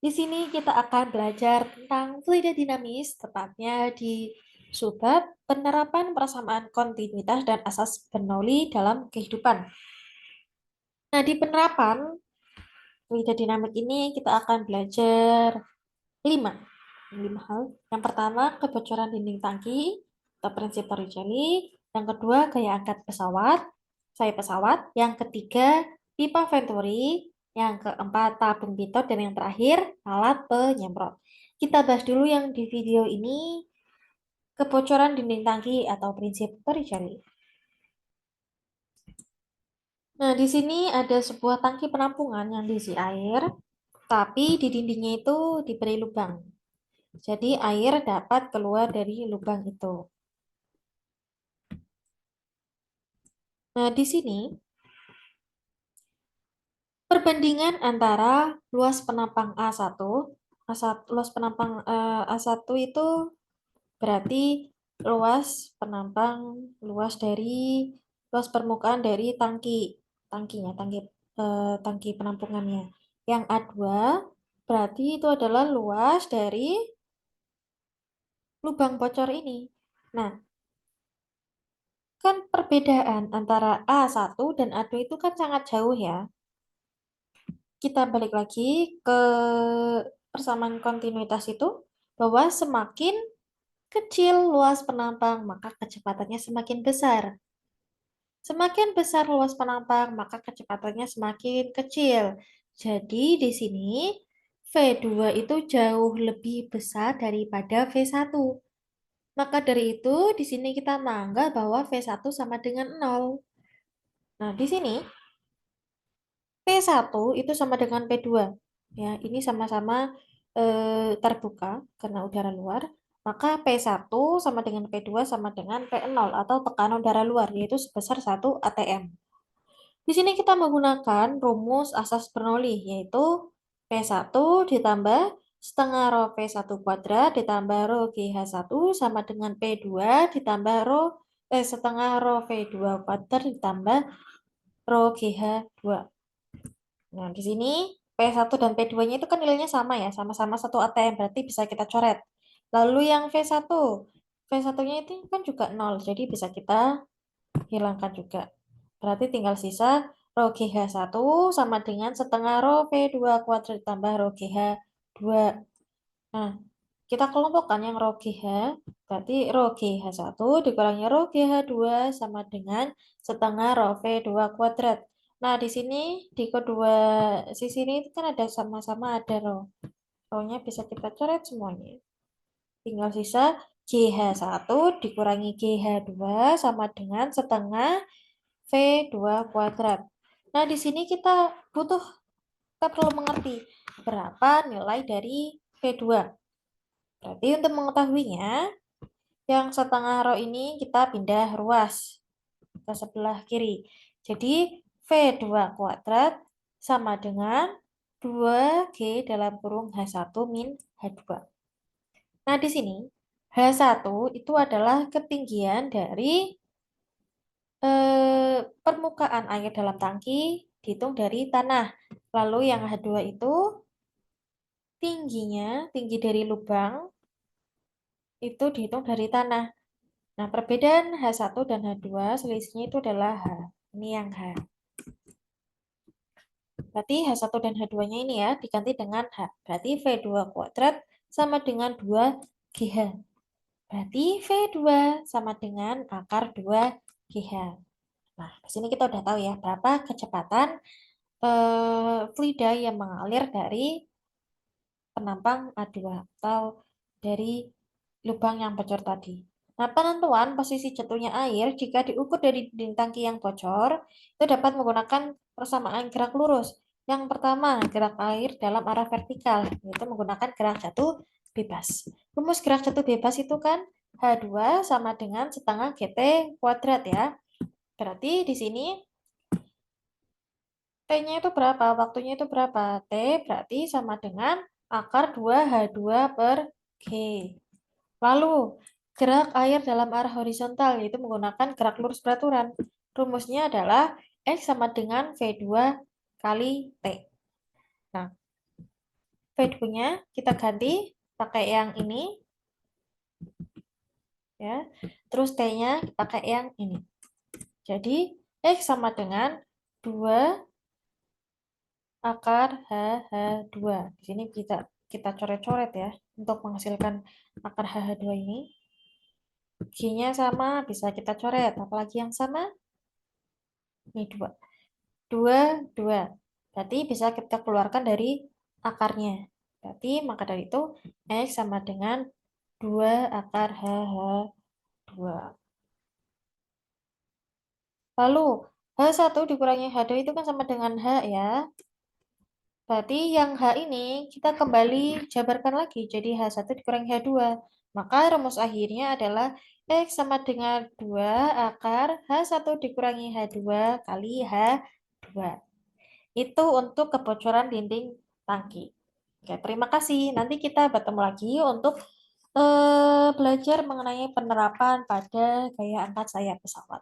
Di sini kita akan belajar tentang fluida dinamis, tepatnya di subbab penerapan persamaan kontinuitas dan asas Bernoulli dalam kehidupan. Nah, di penerapan fluida dinamik ini kita akan belajar lima, lima hal. Yang pertama, kebocoran dinding tangki atau prinsip Torricelli. Yang kedua, gaya angkat pesawat, sayap pesawat. Yang ketiga, pipa Venturi. Yang keempat, tabung pitot. Dan yang terakhir, alat penyemprot. Kita bahas dulu yang di video ini, kebocoran dinding tangki atau prinsip Torricelli. Nah, di sini ada sebuah tangki penampungan yang diisi air, tapi di dindingnya itu diberi lubang. Jadi air dapat keluar dari lubang itu. Nah, di sini perbandingan antara luas penampang A1, luas penampang A1 itu berarti luas penampang luas dari luas permukaan dari tangki penampungannya. Yang A2 berarti itu adalah luas dari lubang bocor ini. Nah, kan perbedaan antara A1 dan A2 itu kan sangat jauh ya. Kita balik lagi ke persamaan kontinuitas itu, bahwa semakin kecil luas penampang, maka kecepatannya semakin besar. Semakin besar luas penampang, maka kecepatannya semakin kecil. Jadi di sini V2 itu jauh lebih besar daripada V1. Maka dari itu di sini kita menganggap bahwa V1 sama dengan 0. Nah, di sini P1 itu sama dengan P2. Ya, ini sama-sama terbuka karena udara luar. Maka P1 sama dengan P2 sama dengan P0 atau tekanan udara luar, yaitu sebesar 1 atm. Di sini kita menggunakan rumus asas Bernoulli, yaitu P1 ditambah setengah rho P1 kuadrat ditambah rho GH1 sama dengan P2 ditambah setengah rho V2 kuadrat ditambah rho GH2. Nah, di sini P1 dan P2-nya itu kan nilainya sama ya, sama-sama 1 atm, berarti bisa kita coret. Lalu yang V1, V1-nya itu kan juga 0, jadi bisa kita hilangkan juga. Berarti tinggal sisa rho GH1 sama dengan setengah rho V2 kuadrat ditambah rho GH2. Nah, kita kelompokkan yang rho GH, berarti rho GH1 dikurangi rho GH2 sama dengan setengah rho V2 kuadrat. Nah, di sini di kedua sisi ini kan ada sama-sama ada rho. Rho-nya bisa kita coret semuanya. Tinggal sisa GH1 dikurangi GH2 sama dengan setengah V2 kuadrat. Nah, di sini kita perlu mengerti berapa nilai dari V2. Berarti untuk mengetahuinya, yang setengah rho ini kita pindah ruas ke sebelah kiri. Jadi V2 kuadrat sama dengan 2G dalam kurung H1 min H2. Nah, di sini H1 itu adalah ketinggian dari permukaan air dalam tangki dihitung dari tanah. Lalu yang H2 itu tinggi dari lubang itu dihitung dari tanah. Nah, perbedaan H1 dan H2 selisihnya itu adalah H. Ini yang H. Berarti H1 dan H2-nya ini ya diganti dengan H. Berarti V2 kuadrat sama dengan 2GH. Berarti V2 sama dengan akar 2GH. Nah, di sini kita udah tahu ya berapa kecepatan fluida yang mengalir dari penampang A2 atau dari lubang yang bocor tadi. Nah, penentuan posisi jatuhnya air jika diukur dari dinding tangki yang bocor itu dapat menggunakan persamaan gerak lurus. Yang pertama, gerak air dalam arah vertikal, yaitu menggunakan gerak jatuh bebas. Rumus gerak jatuh bebas itu kan H2 sama dengan setengah GT kuadrat ya. Berarti di sini T-nya itu berapa? Waktunya itu berapa? T berarti sama dengan akar 2H2 per G. Lalu, gerak air dalam arah horizontal, yaitu menggunakan gerak lurus beraturan. Rumusnya adalah X sama dengan V2 kali T. Nah, V2-nya kita ganti pakai yang ini ya. Terus T-nya pakai yang ini. Jadi X sama dengan 2 akar HH2. Di sini kita coret-coret ya untuk menghasilkan akar HH2 ini. G-nya sama, bisa kita coret. Apalagi yang sama? Ini 2. 2, 2. Berarti bisa kita keluarkan dari akarnya. Berarti maka dari itu X sama dengan 2 akar HH2. Lalu H1 dikurangi H2 itu kan sama dengan H ya. Berarti yang H ini kita kembali jabarkan lagi. Jadi H1 dikurangi H2. Maka rumus akhirnya adalah X sama dengan 2 akar H1 dikurangi H2 kali H2. Itu untuk kebocoran dinding tangki. Oke, terima kasih. Nanti kita bertemu lagi untuk belajar mengenai penerapan pada gaya angkat sayap pesawat.